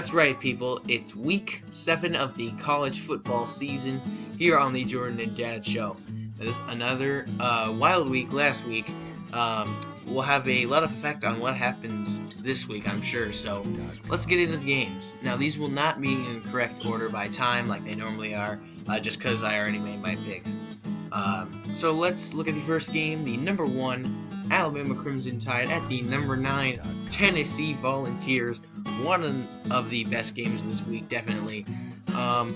That's right, people. It's week 7 of the college football season here on the Jordan and Dad Show. There's another wild week last week. Will have a lot of effect on what happens this week, I'm sure. So let's get into the games. Now, these will not be in correct order by time like they normally are, just because I already made my picks. So let's look at the first game. The number 1 Alabama Crimson Tide at the number 9 Tennessee Volunteers. One of the best games this week, definitely. I'm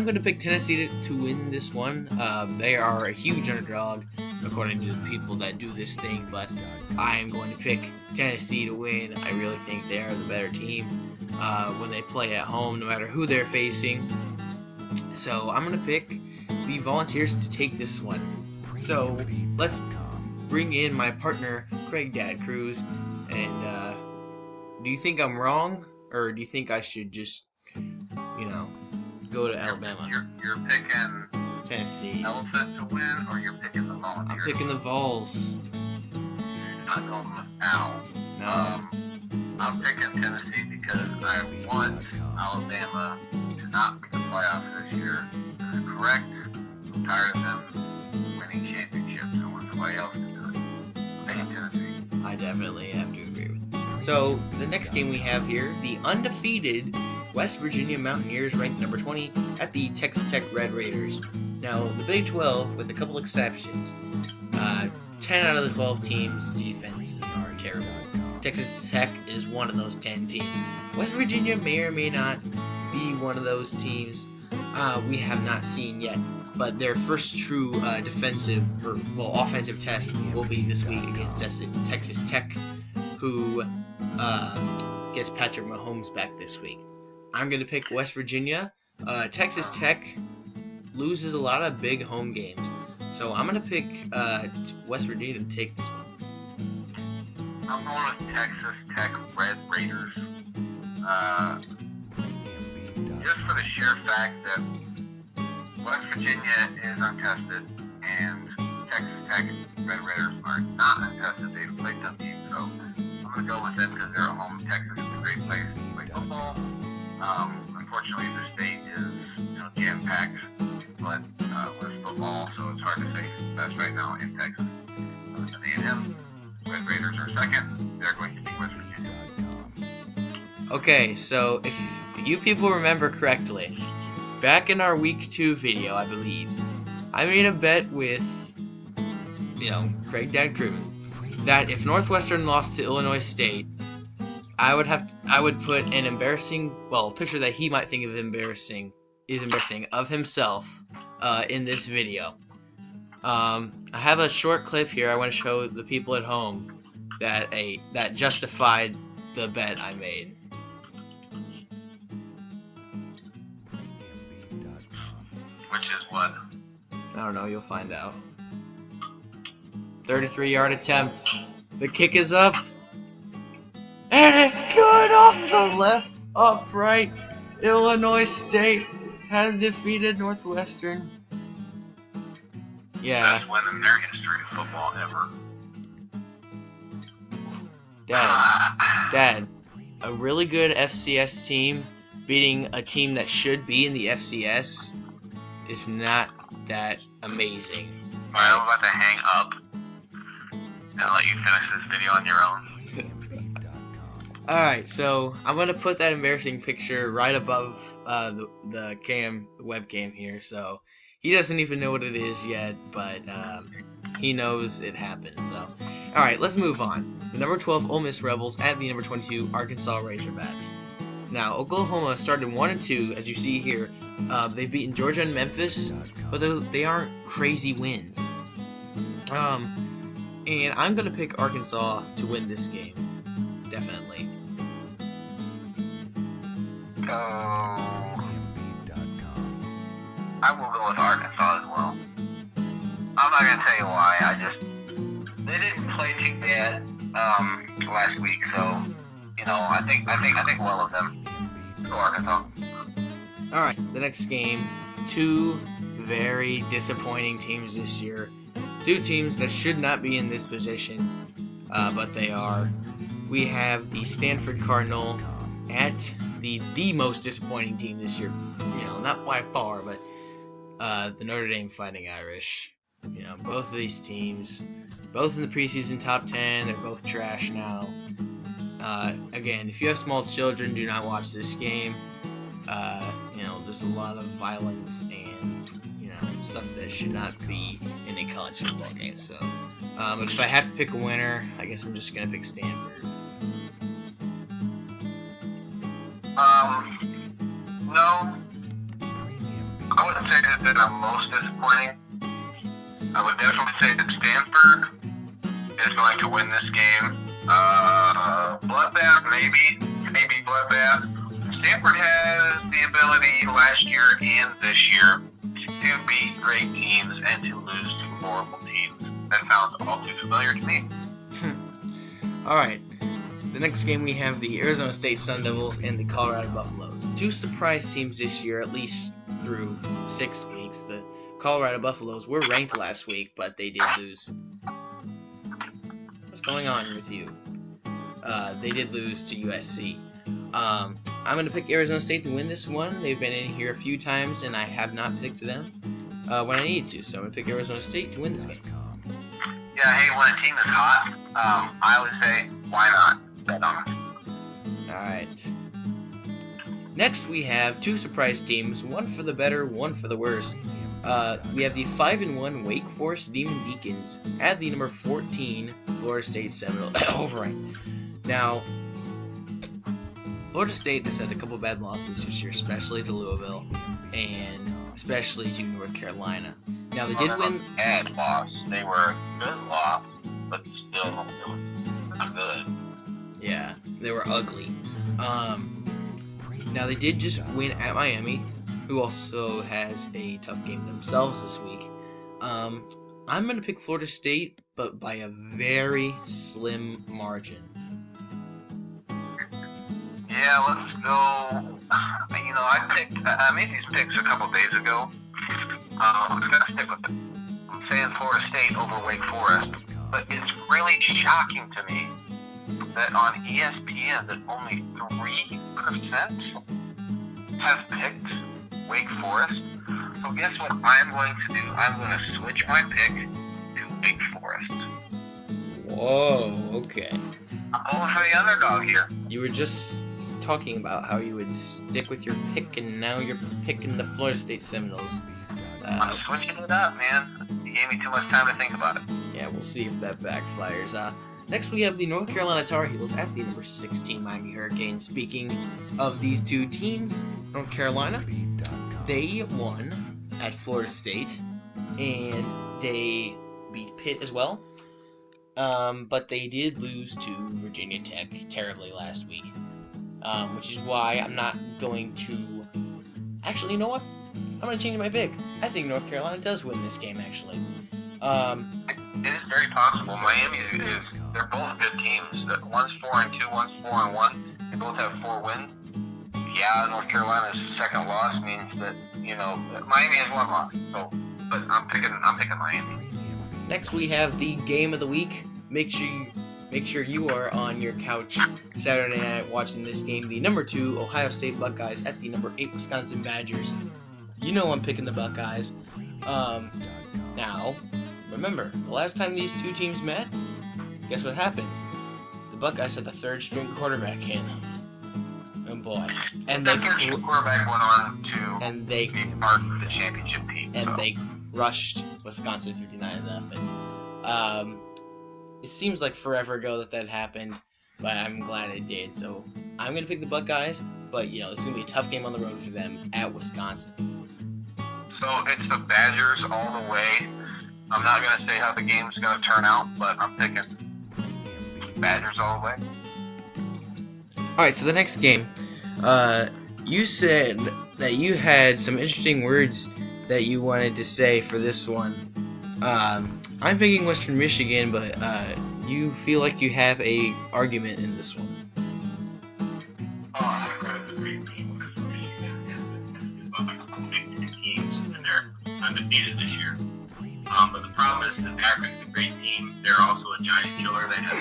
going to pick Tennessee to win this one. They are a huge underdog, according to the people that do this thing, but I am going to pick Tennessee to win. I really think they are the better team when they play at home, no matter who they're facing. So I'm going to pick the Volunteers to take this one. So let's bring in my partner, Craig Dad Cruz, and do you think I'm wrong, or do you think I should just, go to Alabama? You're picking Tennessee. Elephant to win, or you're picking the Volunteers? I'm picking the Vols. I'm going with Al. No. I'm picking Tennessee because I want Alabama to not make the playoffs this year. This is correct. I'm tired of them winning championships. I want somebody else to do it. I'm picking Tennessee. I definitely have to agree with you. So, the next game we have here, the undefeated West Virginia Mountaineers ranked number 20 at the Texas Tech Red Raiders. Now, the Big 12, with a couple exceptions, 10 out of the 12 teams' defenses are terrible. Texas Tech is one of those 10 teams. West Virginia may or may not be one of those teams. We have not seen yet, but their first true offensive test will be this week against Texas Tech, who gets Patrick Mahomes back this week. I'm going to pick West Virginia. Texas Tech loses a lot of big home games, so I'm going to pick West Virginia to take this one. I'm going with Texas Tech Red Raiders. Just for the sheer fact that West Virginia is untested and Texas Tech Red Raiders are not untested. They've played some teams, so I'm going to go with them because they're at home. Texas is a great place to play football. Unfortunately, the state is jam-packed with football, so it's hard to say best right now in Texas. A&M Red Raiders are second. They're going to be West Virginia. Okay, so if you people remember correctly, back in our week 2 video, I believe, I made a bet with, Craig Dad Cruz, that if Northwestern lost to Illinois State, I would put an embarrassing, picture that he might think is embarrassing of himself in this video. I have a short clip here I want to show the people at home that justified the bet I made. Which is what? I don't know, you'll find out. 33-yard attempt. The kick is up. And it's good off the left upright. Illinois State has defeated Northwestern. Yeah. Best win in their history of football ever. Dad, a really good FCS team beating a team that should be in the FCS is not that amazing. Alright, I'm about to hang up and let you finish this video on your own. Alright, so I'm going to put that embarrassing picture right above the webcam here, so he doesn't even know what it is yet, but he knows it happened, so. Alright, let's move on. The number 12 Ole Miss Rebels at the number 22 Arkansas Razorbacks. Now, Oklahoma started 1-2, as you see here. They've beaten Georgia and Memphis, but they aren't crazy wins. And I'm going to pick Arkansas to win this game. Definitely. I will go with Arkansas as well. I'm not gonna tell you why. They didn't play too bad last week, so I think well of them. Go Arkansas. All right, the next game. 2 very disappointing teams this year. 2 teams that should not be in this position, but they are. We have the Stanford Cardinal at the most disappointing team this year. You know, not by far, but the Notre Dame Fighting Irish. You know, both of these teams, both in the preseason top 10, they're both trash now. Again, if you have small children, do not watch this game. You know, there's a lot of violence and, you know, stuff that should not be in a college football game. So, but if I have to pick a winner, I guess I'm just going to pick Stanford. No. I wouldn't say that I'm most disappointing. I would definitely say that Stanford is going to win this game. Bloodbath, maybe bloodbath. Stanford has the ability last year and this year to beat great teams and to lose to horrible teams. That sounds all too familiar to me. Alright, the next game we have the Arizona State Sun Devils and the Colorado Buffaloes. Two surprise teams this year, at least through 6 weeks. The Colorado Buffaloes were ranked last week, but they did lose. What's going on with you? They did lose to USC. I'm going to pick Arizona State to win this one. They've been in here a few times, and I have not picked them when I need to. So I'm going to pick Arizona State to win this game. Yeah, hey, when a team is hot, I always say, why not bet on it? Alright. Next, we have two surprise teams, one for the better, one for the worse. We have the 5-1 Wake Forest Demon Deacons at the number 14 Florida State Seminoles. Overranked. Now, Florida State has had a couple bad losses this year, especially to Louisville and especially to North Carolina. Now, they did win. Bad loss. They were a good loss, but still not good. Yeah, they were ugly. Now, they did just win at Miami, who also has a tough game themselves this week. I'm going to pick Florida State, but by a very slim margin. Yeah, let's go. You know, I made these picks a couple days ago. I'm going to stick with it. I'm saying Florida State over Wake Forest, but it's really shocking to me that on ESPN that only 3% have picked Wake Forest. So guess what I'm going to do? I'm going to switch my pick to Wake Forest. Whoa, okay. I'm going for the underdog here. You were just talking about how you would stick with your pick, and now you're picking the Florida State Seminoles. I'm switching it up, man. You gave me too much time to think about it. Yeah, we'll see if that backfires. Next, we have the North Carolina Tar Heels at the number 16 Miami Hurricanes. Speaking of these two teams, North Carolina, they won at Florida State, and they beat Pitt as well. But they did lose to Virginia Tech terribly last week, which is why I'm not going to... Actually, you know what? I'm going to change my pick. I think North Carolina does win this game, actually. It is very possible. Miami is... They're both good teams. One's 4-2, one's 4-1. They both have 4 wins. Yeah, North Carolina's second loss means that, you know, Miami has 1 loss. So, but I'm picking Miami. Next, we have the game of the week. Make sure you are on your couch Saturday night watching this game. The number 2 Ohio State Buckeyes at the number 8 Wisconsin Badgers. You know I'm picking the Buckeyes. Now, remember, the last time these two teams met, guess what happened? The Buckeyes had the 3rd string quarterback in. Oh boy. And the 3rd string quarterback went on to be part of the championship team. And they crushed Wisconsin 59-0. It seems like forever ago that happened, but I'm glad it did. So I'm going to pick the Buckeyes, but you know, it's going to be a tough game on the road for them at Wisconsin. So it's the Badgers all the way. I'm not going to say how the game's going to turn out, but I'm picking Badgers all the way. Alright, so the next game. You said that you had some interesting words that you wanted to say for this one. I'm picking Western Michigan, but you feel like you have a argument in this one. I've got a great team. Western Michigan has teams, and they're undefeated this year. But the problem is that Akron's a great team. They're also a giant killer. They have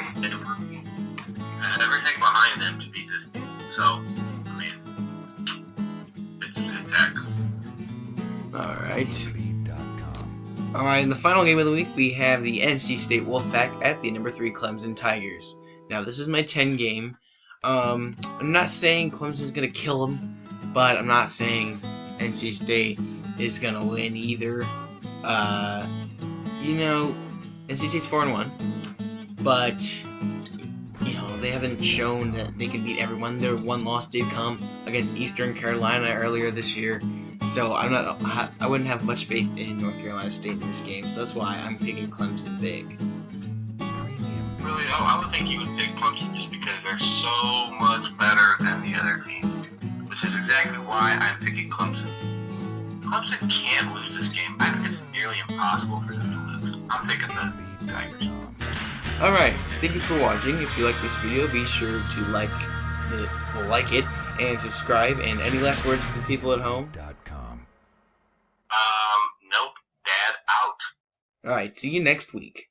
everything behind them to beat this team. So, I mean, Alright. Alright, in the final game of the week, we have the NC State Wolfpack at the number 3 Clemson Tigers. Now, this is my 10 game. I'm not saying Clemson's going to kill them, but I'm not saying NC State is going to win either. You know, NC State's 4-1, but you know, they haven't shown that they can beat everyone. Their one loss did come against Eastern Carolina earlier this year, so I wouldn't have much faith in North Carolina State in this game, so that's why I'm picking Clemson big. Really, I would think you would pick Clemson just because they're so much better than the other team, which is exactly why I'm picking Clemson. Clemson can't lose this game. I think it's nearly impossible for them to lose. I'm picking the Tigers. Alright, thank you for watching. If you like this video, be sure to like it and subscribe. And any last words from people at home? Nope. Dad out. Alright, see you next week.